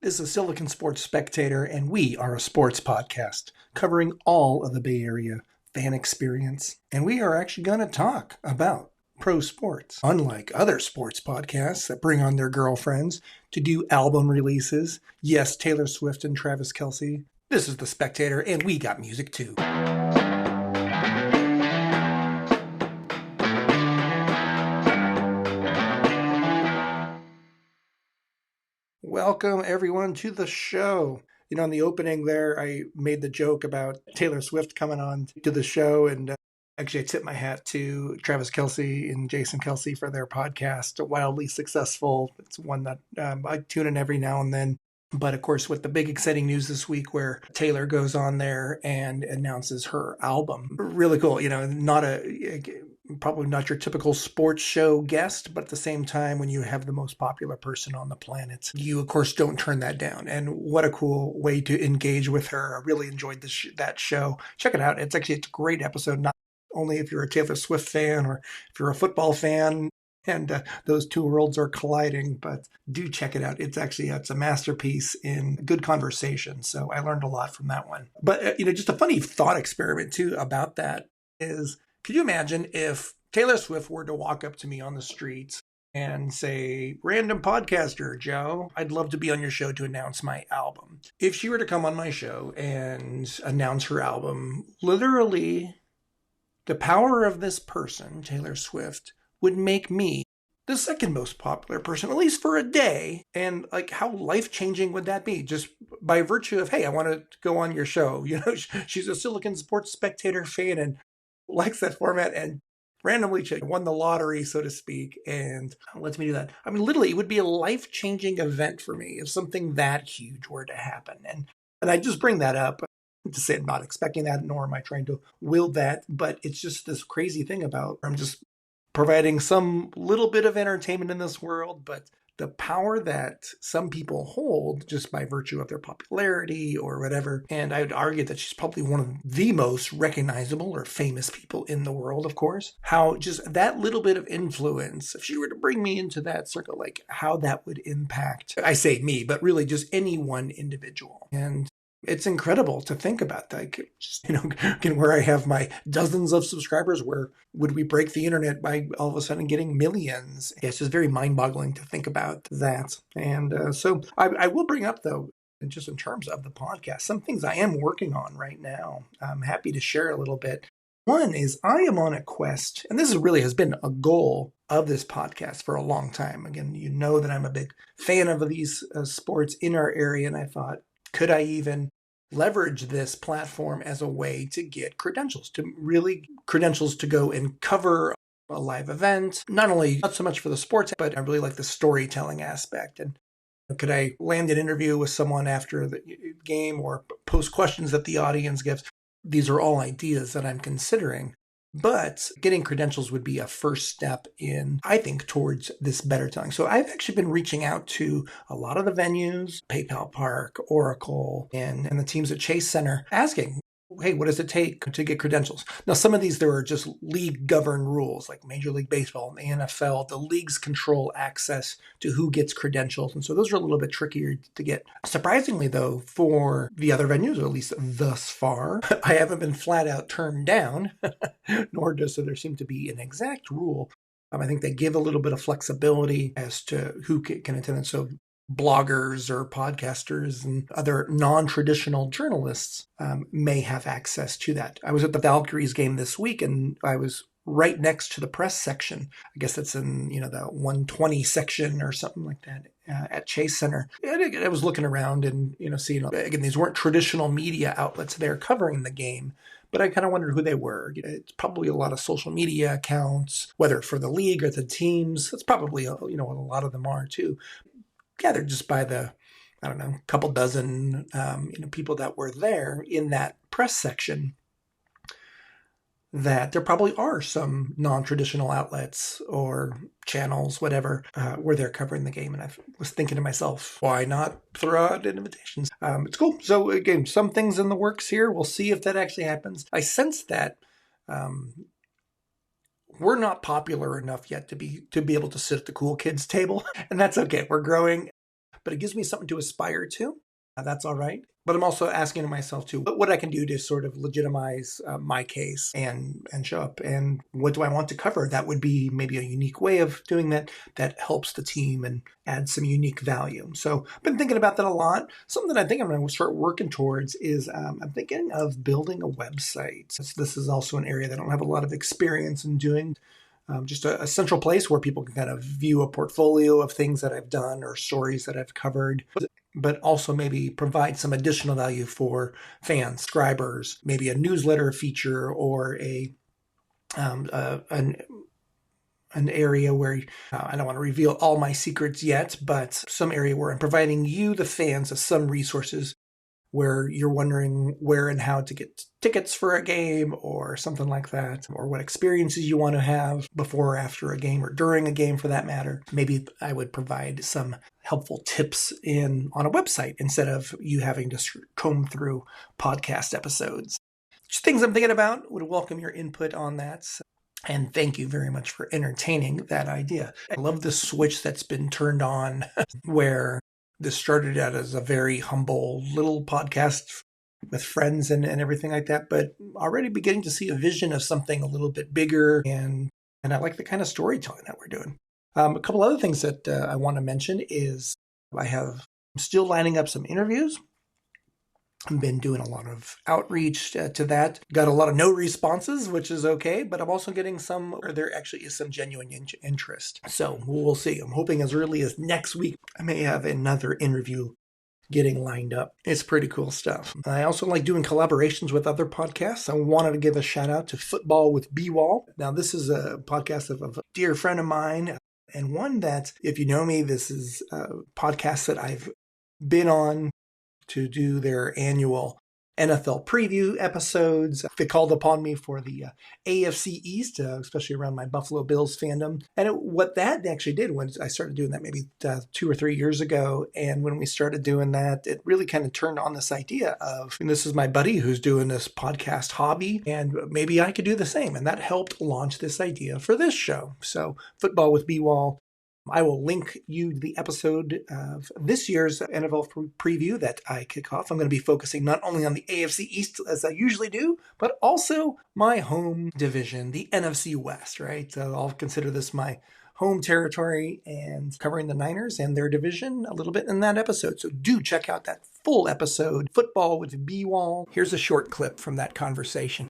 This is Silicon Sports Spectator, and we are a sports podcast covering all of the Bay Area fan experience. And we are actually going to talk about pro sports. Unlike other sports podcasts that bring on their girlfriends to do album releases, yes, Taylor Swift and Travis Kelce, this is The Spectator, and we got music too. Welcome, everyone, to the show. You know, in the opening there, I made the joke about Taylor Swift coming on to the show, and actually I tip my hat to Travis Kelce and Jason Kelce for their podcast, wildly successful. It's one that I tune in every now and then. But of course, with the big exciting news this week where Taylor goes on there and announces her album. Really cool. You know, probably not your typical sports show guest, but at the same time, when you have the most popular person on the planet, you, of course, don't turn that down. And what a cool way to engage with her. I really enjoyed that show. Check it out. It's a great episode, not only if you're a Taylor Swift fan or if you're a football fan, and those two worlds are colliding, but do check it out. It's a masterpiece in good conversation. So I learned a lot from that one. But, just a funny thought experiment too about that is, could you imagine if Taylor Swift were to walk up to me on the streets and say, "Random podcaster, Joe, I'd love to be on your show to announce my album." If she were to come on my show and announce her album, literally the power of this person, Taylor Swift, would make me the second most popular person, at least for a day. And how life-changing would that be? Just by virtue of, hey, I want to go on your show. She's a Silicon Sports Spectator fan and likes that format and randomly won the lottery, so to speak, and lets me do that. I mean, literally, it would be a life-changing event for me if something that huge were to happen. And I just bring that up to say I'm not expecting that, nor am I trying to will that, but it's just this crazy thing about I'm just providing some little bit of entertainment in this world, but the power that some people hold just by virtue of their popularity or whatever. And I would argue that she's probably one of the most recognizable or famous people in the world, of course. How just that little bit of influence, if she were to bring me into that circle, how that would impact, I say me, but really just any one individual. And it's incredible to think about that. Where I have my dozens of subscribers, where would we break the internet by all of a sudden getting millions? It's just very mind-boggling to think about that. And so I will bring up, though, just in terms of the podcast, some things I am working on right now. I'm happy to share a little bit. One is I am on a quest, and this really has been a goal of this podcast for a long time. Again, you know that I'm a big fan of these sports in our area, and I thought, could I even leverage this platform as a way to get credentials to go and cover a live event? Not so much for the sports, but I really like the storytelling aspect. And could I land an interview with someone after the game or post questions that the audience gives? These are all ideas that I'm considering. But getting credentials would be a first step in, I think, towards this better telling. So I've actually been reaching out to a lot of the venues, PayPal Park, Oracle, and the teams at Chase Center, asking, hey, what does it take to get credentials? Now, some of these, there are just league-governed rules, like Major League Baseball and the NFL. The leagues control access to who gets credentials, and so those are a little bit trickier to get. Surprisingly, though, for the other venues, or at least thus far, I haven't been flat-out turned down, nor does there seem to be an exact rule. I think they give a little bit of flexibility as to who can attend. So bloggers or podcasters and other non-traditional journalists may have access to that. I was at the Valkyries game this week, and I was right next to the press section. I guess that's in, the 120 section or something like that at Chase Center. And I was looking around and, seeing, again, these weren't traditional media outlets there covering the game, but I kind of wondered who they were. It's probably a lot of social media accounts, whether for the league or the teams. That's probably, a lot of them are too. Gathered just by the, couple dozen, people that were there in that press section, that there probably are some non-traditional outlets or channels, whatever, where they're covering the game. And I was thinking to myself, why not throw out invitations? It's cool. So again, some things in the works here. We'll see if that actually happens. I sense that we're not popular enough yet to be able to sit at the cool kids table, and that's okay. We're growing. but it gives me something to aspire to. That's all right. But I'm also asking myself too, what I can do to sort of legitimize my case and show up. And what do I want to cover? That would be maybe a unique way of doing that helps the team and adds some unique value. So I've been thinking about that a lot. Something I think I'm going to start working towards is I'm thinking of building a website. This is also an area that I don't have a lot of experience in doing. Just a central place where people can kind of view a portfolio of things that I've done or stories that I've covered, but also maybe provide some additional value for fans, subscribers, maybe a newsletter feature or an area where I don't want to reveal all my secrets yet, but some area where I'm providing you, the fans, of some resources where you're wondering where and how to get tickets for a game or something like that, or what experiences you want to have before or after a game or during a game for that matter. Maybe I would provide some helpful tips on a website instead of you having to comb through podcast episodes. Just things I'm thinking about. Would welcome your input on that. And thank you very much for entertaining that idea. I love the switch that's been turned on where this started out as a very humble little podcast with friends and everything like that, but already beginning to see a vision of something a little bit bigger, and I like the kind of storytelling that we're doing. A couple other things that I want to mention is I'm still lining up some interviews. I've been doing a lot of outreach to that. Got a lot of no responses, which is okay, but I'm also getting there actually is some genuine interest. So we'll see. I'm hoping as early as next week, I may have another interview getting lined up. It's pretty cool stuff. I also like doing collaborations with other podcasts. I wanted to give a shout out to Football with B-Wall. Now, this is a podcast of a dear friend of mine, and one that, if you know me, this is a podcast that I've been on to do their annual NFL preview episodes. They called upon me for the AFC East, especially around my Buffalo Bills fandom. And what that actually did was I started doing that maybe 2 or 3 years ago. And when we started doing that, it really kind of turned on this idea of, and this is my buddy who's doing this podcast hobby, and maybe I could do the same. And that helped launch this idea for this show. So Football with B-Wall. I will link you to the episode of this year's NFL preview that I kick off. I'm going to be focusing not only on the AFC East as I usually do, but also my home division, the NFC West, right? So I'll consider this my home territory and covering the Niners and their division a little bit in that episode. So do check out that full episode, Football with B-Wall. Here's a short clip from that conversation.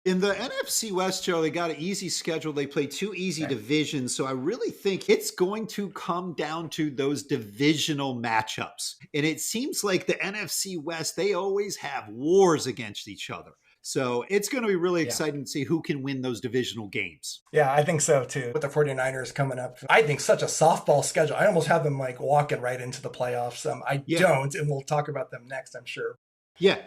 In the NFC West, Joe, they got an easy schedule. They play 2 easy divisions. So I really think it's going to come down to those divisional matchups. And it seems like the NFC West, they always have wars against each other. So it's going to be really exciting to see who can win those divisional games. Yeah, I think so too. With the 49ers coming up, I think such a softball schedule. I almost have them like walking right into the playoffs. I don't, and we'll talk about them next, I'm sure. Yeah.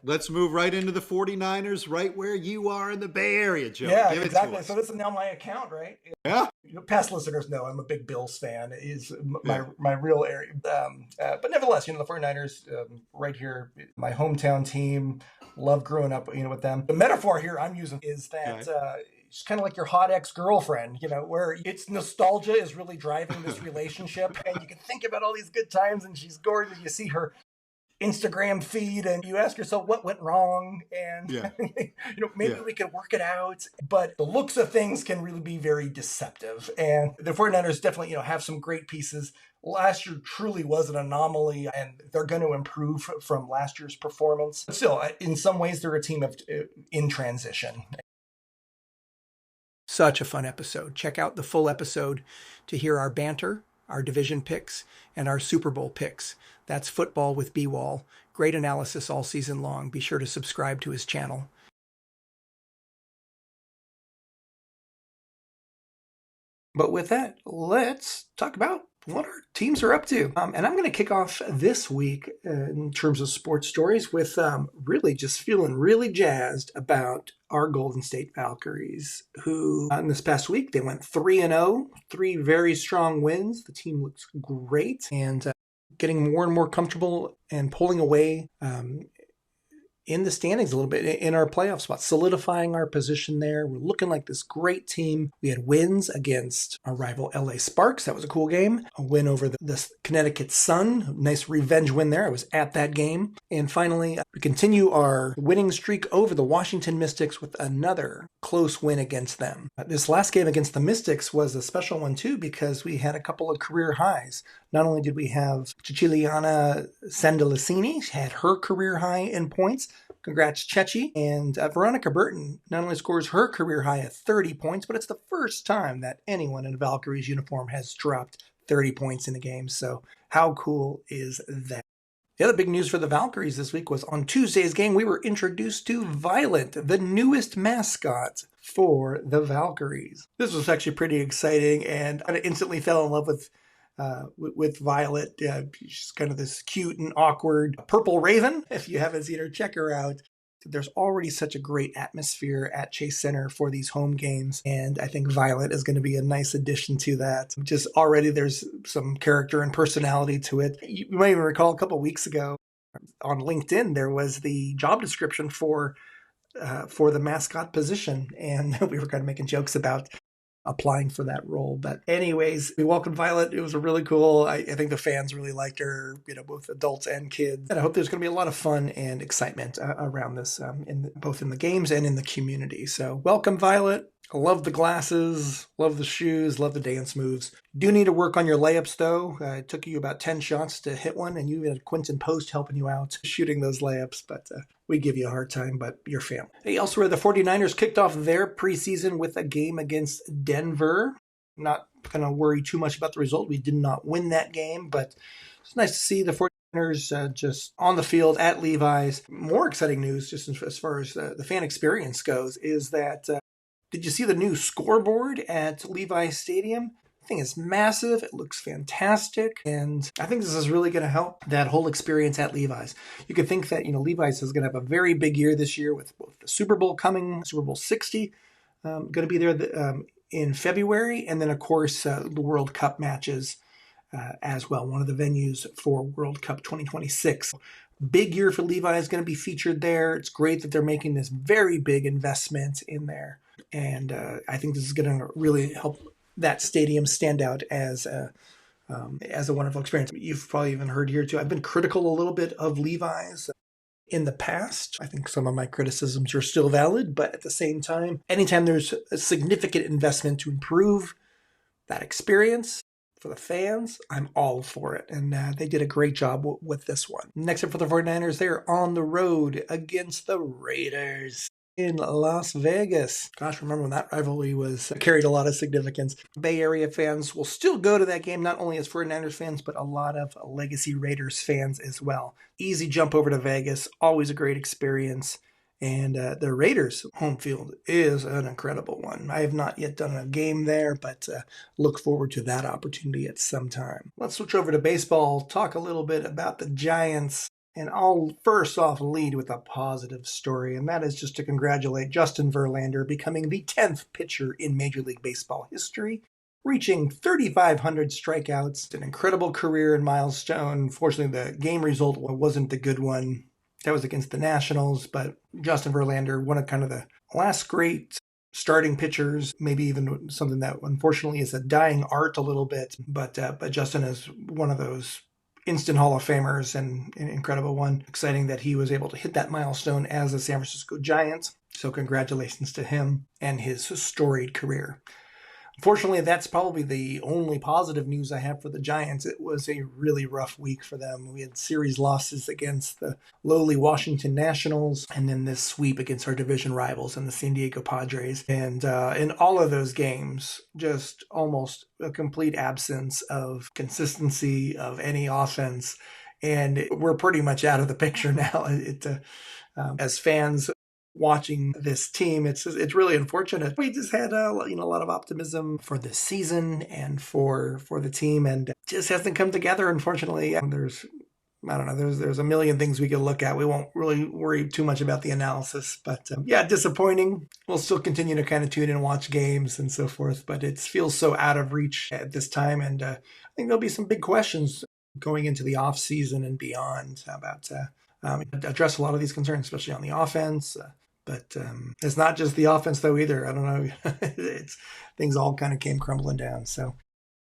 Let's move right into the 49ers, right where you are in the Bay Area, Joe. Yeah, exactly. So this is now my account, right? Yeah. Past listeners know I'm a big Bills fan. It is my real area. But nevertheless, the 49ers right here, my hometown team. Love growing up, with them. The metaphor here I'm using is that it's kind of like your hot ex-girlfriend, where it's nostalgia is really driving this relationship, and you can think about all these good times, and she's gorgeous. You see her Instagram feed and you ask yourself what went wrong, and maybe we can work it out, but the looks of things can really be very deceptive. And the 49ers definitely have some great pieces. Last year truly was an anomaly, and they're going to improve from last year's performance. But still, in some ways, they're a team in transition. Such a fun episode. Check out the full episode to hear our banter, our division picks, and our Super Bowl picks. That's Football with B-Wall. Great analysis all season long. Be sure to subscribe to his channel. But with that, let's talk about what our teams are up to. And I'm going to kick off this week in terms of sports stories with really just feeling really jazzed about our Golden State Valkyries, who in this past week, they went 3-0, 3 very strong wins. The team looks great and getting more and more comfortable and pulling away in the standings a little bit in our playoff spot, solidifying our position there. We're looking like this great team. We had wins against our rival LA Sparks. That was a cool game. A win over the Connecticut Sun. Nice revenge win there. I was at that game. And finally, we continue our winning streak over the Washington Mystics with another close win against them. This last game against the Mystics was a special one too because we had a couple of career highs. Not only did we have Ceciliana Sandalasini, had her career high in points. Congrats, Ceci. And Veronica Burton not only scores her career high at 30 points, but it's the first time that anyone in a Valkyries uniform has dropped 30 points in a game. So how cool is that? The other big news for the Valkyries this week was on Tuesday's game, we were introduced to Violet, the newest mascot for the Valkyries. This was actually pretty exciting, and I instantly fell in love with Violet. She's kind of this cute and awkward purple raven. If you haven't seen her, check her out. There's already such a great atmosphere at Chase Center for these home games, and I think Violet is going to be a nice addition to that. Just already there's some character and personality to it. You might even recall a couple of weeks ago on LinkedIn, there was the job description for the mascot position, and we were kind of making jokes about applying for that role. But anyways, we welcomed Violet. It was a really cool. I think the fans really liked her, both adults and kids. And I hope there's going to be a lot of fun and excitement around this, both in the games and in the community. So welcome, Violet. I love the glasses, love the shoes, love the dance moves. Do need to work on your layups, though. It took you about 10 shots to hit one, and you had Quentin Post helping you out shooting those layups, but we give you a hard time, but you're family. Hey, elsewhere, the 49ers kicked off their preseason with a game against Denver. I'm not going to worry too much about the result. We did not win that game, but it's nice to see the 49ers just on the field at Levi's. More exciting news, just as far as the fan experience goes, is that did you see the new scoreboard at Levi Stadium? The thing is massive. It looks fantastic. And I think this is really going to help that whole experience at Levi's. You could think that, Levi's is going to have a very big year this year with both the Super Bowl coming, Super Bowl 60, going to be there in February. And then, of course, the World Cup matches as well. One of the venues for World Cup 2026. Big year for Levi is going to be featured there. It's great that they're making this very big investment in there. And I think this is going to really help that stadium stand out as a wonderful experience. You've probably even heard here too. I've been critical a little bit of Levi's in the past. I think some of my criticisms are still valid, but at the same time, anytime there's a significant investment to improve that experience for the fans, I'm all for it. And they did a great job with this one. Next up for the 49ers, they're on the road against the Raiders in Las Vegas. Gosh, remember when that rivalry carried a lot of significance. Bay Area fans will still go to that game, not only as 49ers fans, but a lot of Legacy Raiders fans as well. Easy jump over to Vegas, always a great experience. And the Raiders' home field is an incredible one. I have not yet done a game there, but look forward to that opportunity at some time. Let's switch over to baseball, talk a little bit about the Giants. And I'll first off lead with a positive story, and that is just to congratulate Justin Verlander becoming the 10th pitcher in Major League Baseball history, reaching 3,500 strikeouts. An incredible career and milestone. Fortunately, the game result wasn't the good one. That was against the Nationals, but Justin Verlander, one of kind of the last great starting pitchers, maybe even something that unfortunately is a dying art a little bit, but Justin is one of those instant Hall of Famers and an incredible one. Exciting that he was able to hit that milestone as a San Francisco Giant. So congratulations to him and his storied career. Unfortunately, that's probably the only positive news I have for the Giants. It was a really rough week for them. We had series losses against the lowly Washington Nationals, and then this sweep against our division rivals and the San Diego Padres. And in all of those games, just almost a complete absence of consistency of any offense. And we're pretty much out of the picture now. As fans watching this team, it's really unfortunate. We just had a lot of optimism for this season and for the team, and it just hasn't come together. Unfortunately, there's a million things we could look at. We won't really worry too much about the analysis, but disappointing. We'll still continue to kind of tune in and watch games and so forth, but it feels so out of reach at this time, and I think there'll be some big questions going into the off season and beyond about address a lot of these concerns, especially on the offense. But it's not just the offense, though, either. I don't know. Things all kind of came crumbling down. So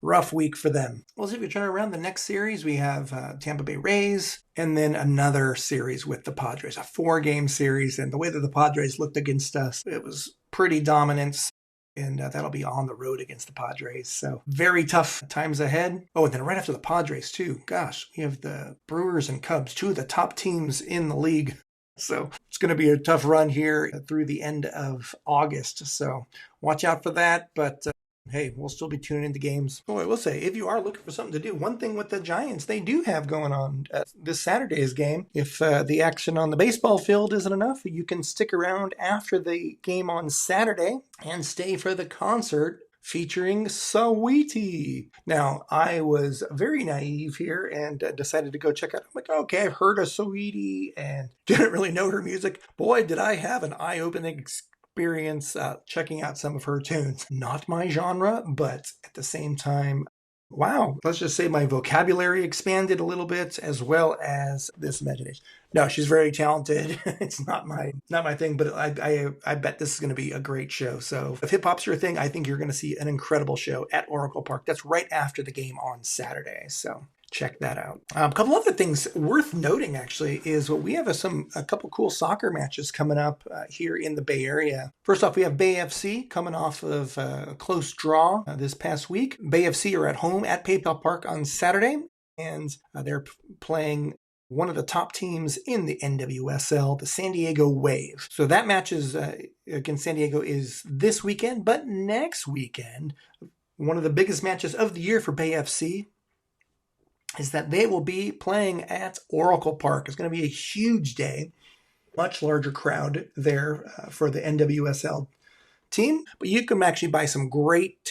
rough week for them. Well, see if we turn around the next series, we have Tampa Bay Rays and then another series with the Padres, a 4-game series. And the way that the Padres looked against us, it was pretty dominant. And that'll be on the road against the Padres. So very tough times ahead. Oh, and then right after the Padres, too. Gosh, we have the Brewers and Cubs, 2 of the top teams in the league. So it's going to be a tough run here through the end of August. So watch out for that. But hey, we'll still be tuning into games. Oh, I will say, if you are looking for something to do, one thing with the Giants, they do have going on this Saturday's game. If the action on the baseball field isn't enough, you can stick around after the game on Saturday and stay for the concert featuring Saweetie. Now, I was very naive here and decided to go check out. I'm like, okay, I've heard of Saweetie and didn't really know her music. Boy, did I have an eye-opening experience checking out some of her tunes. Not my genre, but at the same time, wow, let's just say my vocabulary expanded a little bit, as well as this imagination. No, she's very talented. It's not my thing, but I bet this is going to be a great show. So if hip hop's your thing, I think you're going to see an incredible show at Oracle Park. That's right after the game on Saturday. So check that out. A couple other things worth noting, actually, is we have a couple cool soccer matches coming up here in the Bay Area. First off, we have Bay FC coming off of a close draw this past week. Bay FC are at home at PayPal Park on Saturday, and they're playing one of the top teams in the NWSL, the San Diego Wave. So that match is against San Diego is this weekend, but next weekend, one of the biggest matches of the year for Bay FC is that they will be playing at Oracle Park. It's going to be a huge day, much larger crowd there for the NWSL team. But you can actually buy some great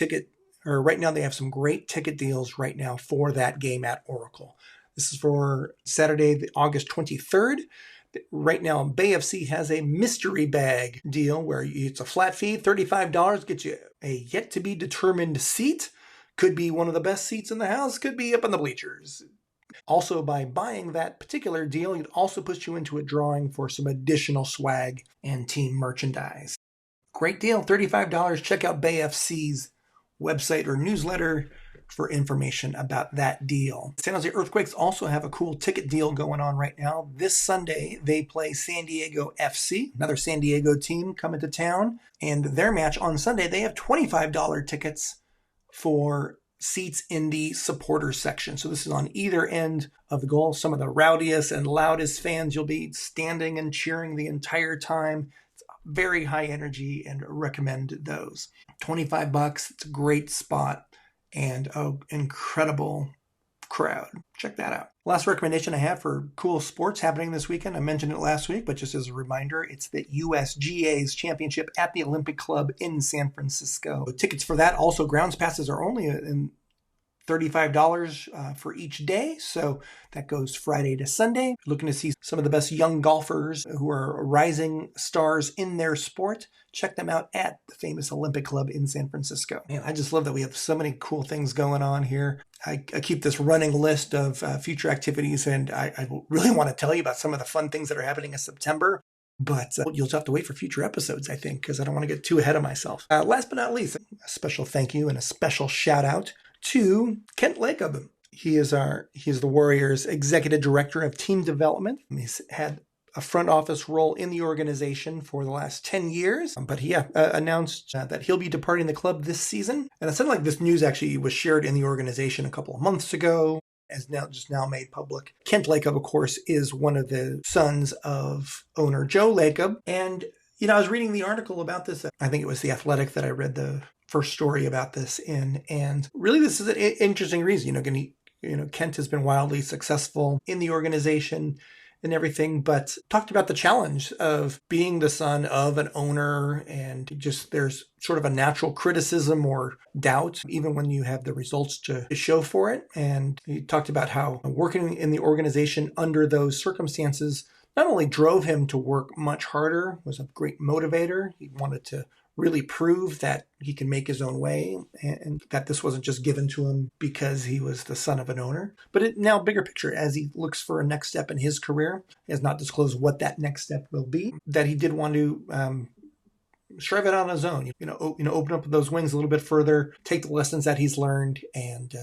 right now they have some great ticket deals right now for that game at Oracle. This is for Saturday, August 23rd. Right now, Bay FC has a mystery bag deal where it's a flat fee, $35, gets you a yet-to-be-determined seat. Could be one of the best seats in the house, could be up in the bleachers. Also, by buying that particular deal, it also puts you into a drawing for some additional swag and team merchandise. Great deal, $35. Check out Bay FC's website or newsletter for information about that deal. San Jose Earthquakes also have a cool ticket deal going on right now. This Sunday, they play San Diego FC, another San Diego team coming to town. And their match on Sunday, they have $25 tickets for seats in the supporter section. So this is on either end of the goal. Some of the rowdiest and loudest fans, you'll be standing and cheering the entire time. It's very high energy and recommend those. $25, it's a great spot and an incredible crowd. Check that out. Last recommendation I have for cool sports happening this weekend. I mentioned it last week, but just as a reminder, it's the USGA's Championship at the Olympic Club in San Francisco. Tickets for that, also grounds passes, are only in $35 for each day. So that goes Friday to Sunday. Looking to see some of the best young golfers who are rising stars in their sport. Check them out at the famous Olympic Club in San Francisco. Man, I just love that we have so many cool things going on here. I keep this running list of future activities, and I really want to tell you about some of the fun things that are happening in September. But you'll have to wait for future episodes, I think, because I don't want to get too ahead of myself. Last but not least, a special thank you and a special shout out to Kent Lacob. He is the Warriors' executive director of team development. He's had a front office role in the organization for the last 10 years. But he announced that he'll be departing the club this season. And it sounded like this news actually was shared in the organization a couple of months ago, as now made public. Kent Lacob, of course, is one of the sons of owner Joe Lacob. And, I was reading the article about this. I think it was The Athletic that I read the first story about this in. And really, this is an interesting reason. Kent has been wildly successful in the organization and everything, but talked about the challenge of being the son of an owner, and just there's sort of a natural criticism or doubt, even when you have the results to show for it. And he talked about how working in the organization under those circumstances not only drove him to work much harder, was a great motivator. He wanted to really prove that he can make his own way and that this wasn't just given to him because he was the son of an owner. But now, bigger picture, as he looks for a next step in his career, he has not disclosed what that next step will be, that he did want to strive it on his own, open up those wings a little bit further, take the lessons that he's learned, and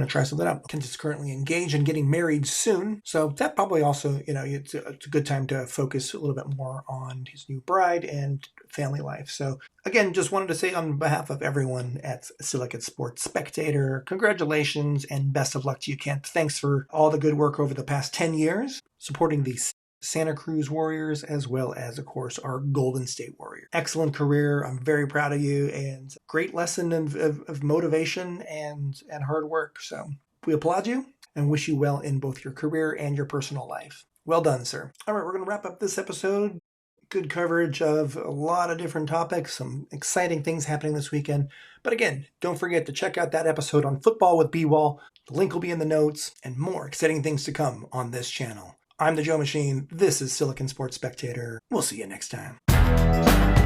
try something out. Kent is currently engaged and getting married soon, so that probably also, it's a good time to focus a little bit more on his new bride and family life. So again, just wanted to say on behalf of everyone at Silicon Sports Spectator, congratulations and best of luck to you, Kent. Thanks for all the good work over the past 10 years, supporting the Santa Cruz Warriors, as well as, of course, our Golden State Warriors. Excellent career. I'm very proud of you, and great lesson of motivation and hard work. So we applaud you and wish you well in both your career and your personal life. Well done, sir. All right, we're going to wrap up this episode. Good coverage of a lot of different topics, some exciting things happening this weekend. But again, don't forget to check out that episode on Football with B-Wall. The link will be in the notes, and more exciting things to come on this channel. I'm the Joe Machine. This is Silicon Sports Spectator. We'll see you next time.